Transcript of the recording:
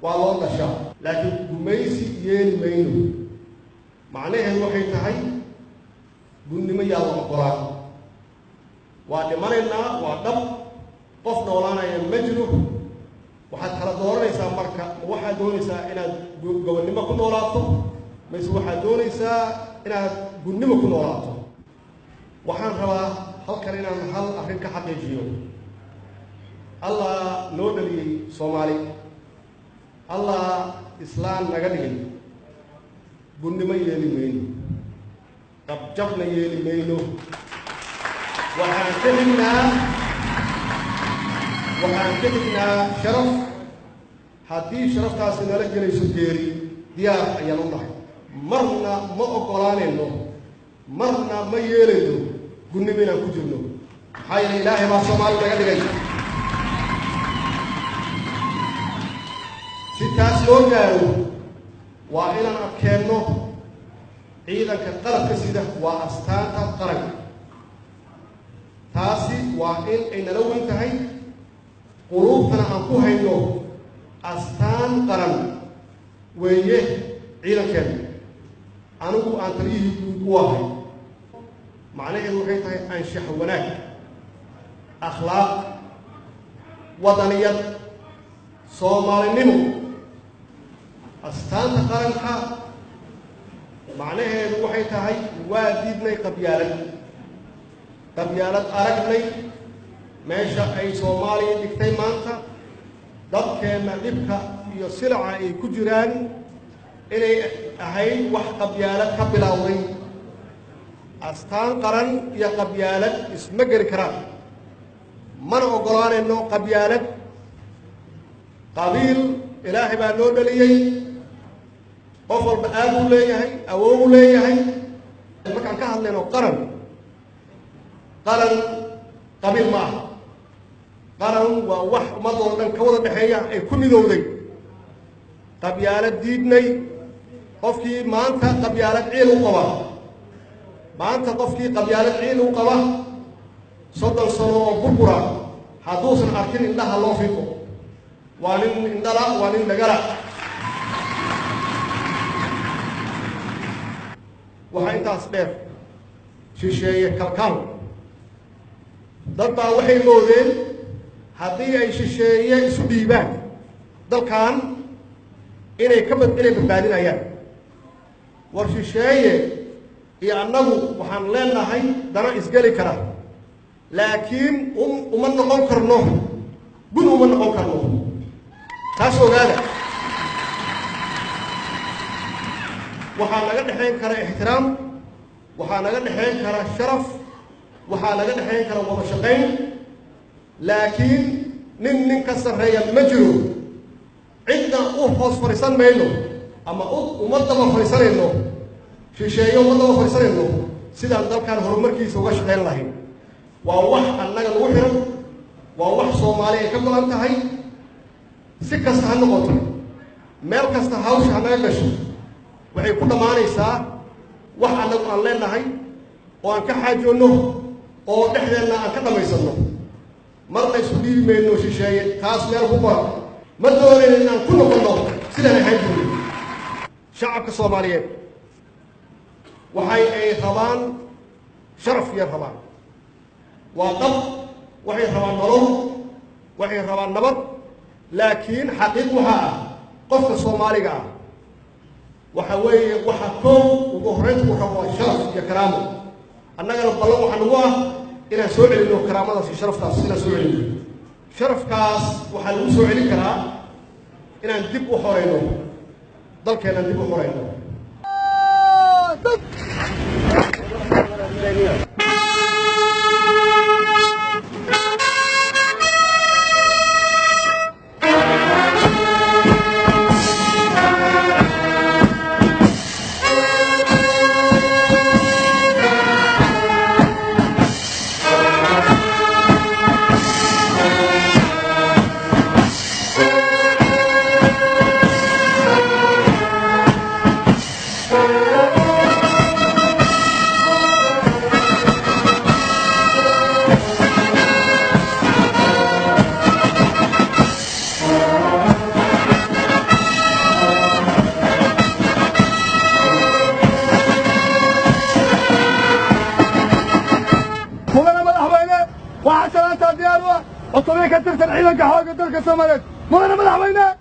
والله دشا لكن جميسي يل مينو معناه waxay tahay gudnimo yaa la qoraa waa dhimanayna waa dab qof noolaanaya ma jiro waxaad kala dooranaysaa marka waxaad doonaysaa inaad gobonnimo ku noolaato mise waxaad doonaysaa inaad gudnimo ku noolaato waxaan rabaa halkan inaan hal arrin ka xaqiijiyo Allah noo dhaliyay Soomaali Allah Islam naga dhigay gudnimo yeeli mayno qabjabna yeeli mayno waxaan ka dhignaa sharaf haddii sharaftaasi nala gelayso geeri diyaar ayaan u nahay marna ma ogolaanayno marna ma yeelayno gudnimo inaan ku jirno maxaa yeelay ilaahay baa Soomaali naga dhigay si taas loo gaaro waa inaan adkeenno ciidanka qalabka sida waa astaanta qaranka taasi waa in ay nala weyn tahay qulubtana aan ku hayno astaan qaran weeye ciidankeena anigu aan taliyihii guud u ahay macnaheedu waxay tahay anshax wanaag akhlaaq wadaniyad soomaalinimo astaanta qaranka macnaheedu waxay tahay waa diidnay qabyaalad aragnay meesha ay Soomaaliya dhigtay maanta dadkeena dhibka iyo silaca ay ku jiraan inay ahayd wax qabyaalad ka bilowday astaan qaran iyo qabyaalad isma geli karaan mana ogolaanayno qabyaalad qabiil ilaahay baa loo dhaliyay qof walba aad u leeyahay awow u leeyahay markaan ka hadlayno qaran qabiil ma aha qaran waa wax ummadoo dhan ka wada dhexeeya ay ku midowday qabyaalad diidnay qofkii maanta qabyaalad ciil u qaba maanta qofkii qabyaalad ciil u qaba 30 sano oo burbura hadduusan arkin indhaha loo fiiqo waa nin indhala waa nin dhagala waxaa intaas dheer shisheeye kalkaal dad baa waxay moodeen haddii ay shisheeye isu dhiibaan dalkan inay badbaadinayaan war shisheeye iyo annagu waxaan leenahay dana isgeli kara laakiin uma noqon karno gud uma noqon karno taas ogaada waxaa naga dhexayn kara ixtiraam waxaa naga dhexayn kara sharaf waxaa naga dhexayn kara wada shaqayn laakiin nin ka sarreeya ma jiro cidna u hoos fariisan mayno ama uma daba fariisanayno shisheeyo uma daba fariisanayno sidaan dalkan horumarkiisa uga shaqayn lahayn waa wax annaga lagu xiran waa wax Soomaali ay ka go'an tahay si kasta ha noqoto meel kasta hawsha ha naga gasho waxay ku dhamaanaysaa wax anagu aan leenahay oo aan ka xaajoonno oo dhexdeena aan ka dhamaysano marna isku dhiibi mayno shisheeye taas meel ku qor ma doonayno inaan ku noqono sidaan ahayn jirnay shacabka Soomaaliyeed waxay ay rabaan sharaf iyo rabaan waa dab waxay rabaan nolol waxay rabaan nabad laakiin xaqiiq waxa ah qofka Soomaaliga ah waxa weeye waxa koow ugu horeyn uu rabo sharaf iyo karaamo annagana ballan waxa nagu ah inaan soo celino karaamadaas iyo sharaftaas inaan soo celino sharafkaas waxa lagu soo celin karaa inaan dib u xoreyno dalkeena dib u xoreyno عطوبية كترت العيلة كحاجة دولك السوماليات مدن مدحوينة